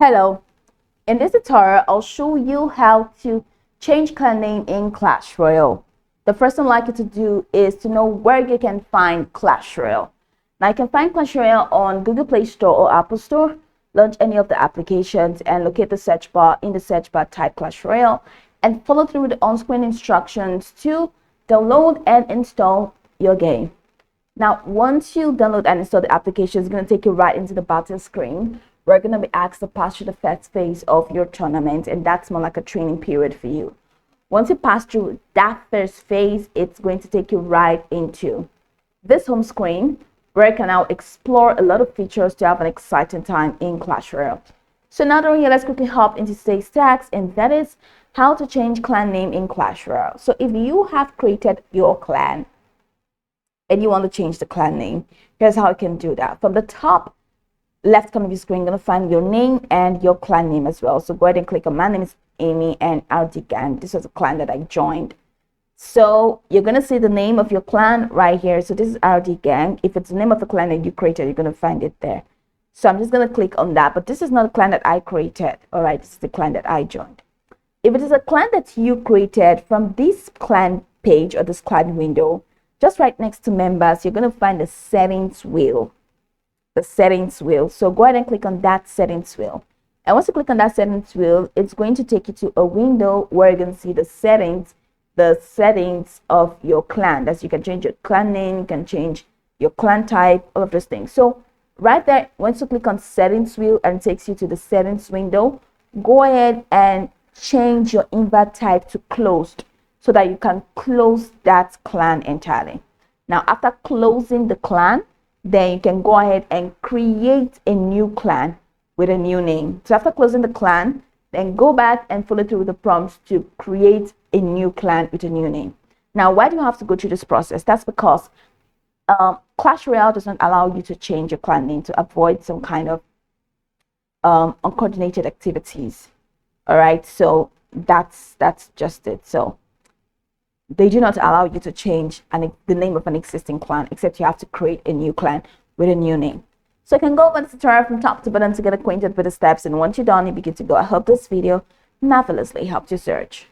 Hello, in this tutorial, I'll show you how to change clan name in Clash Royale. The first thing I'd like you to do is to know where you can find Clash Royale. Now, you can find Clash Royale on Google Play Store or Apple Store. Launch any of the applications and locate the search bar. In the search bar, type Clash Royale and follow through with the on-screen instructions to download and install your game. Now, once you download and install the application, it's going to take you right into the battle screen. We're going to be asked to pass through the first phase of your tournament, and that's more like a training period for you. Once you pass through that first phase, it's going to take you right into this home screen, where you can now explore a lot of features to have an exciting time in Clash Royale. So now that we're here, let's quickly hop into today's task, and that is how to change clan name in Clash Royale. So if you have created your clan, and you want to change the clan name, here's how you can do that. From the top left corner of your screen, you're going to find your name and your clan name as well. So go ahead and click on my name is Amy and RD Gang. This is a clan that I joined. So you're going to see the name of your clan right here. So this is RD Gang. If it's the name of the clan that you created, you're going to find it there. So I'm just going to click on that. But this is not a clan that I created. All right, this is the clan that I joined. If it is a clan that you created, from this clan page or this clan window, just right next to members, you're going to find the settings wheel. The settings wheel. So go ahead and click on that settings wheel. And once you click on that settings wheel, it's going to take you to a window where you're going to see the settings of your clan. That's, you can change your clan name, you can change your clan type, all of those things. So right there, once you click on settings wheel and it takes you to the settings window, go ahead and change your invite type to closed, so that you can close that clan entirely. Now, after closing the clan, then you can go ahead and create a new clan with a new name. So after closing the clan, then go back and follow through with the prompts to create a new clan with a new name. Now, why do you have to go through this process? That's because Clash Royale doesn't allow you to change your clan name to avoid some kind of uncoordinated activities. All right, so that's just it. So they do not allow you to change the name of an existing clan, except you have to create a new clan with a new name. So you can go over the tutorial from top to bottom to get acquainted with the steps, and once you're done, you begin to go. I hope this video marvelously helped you search.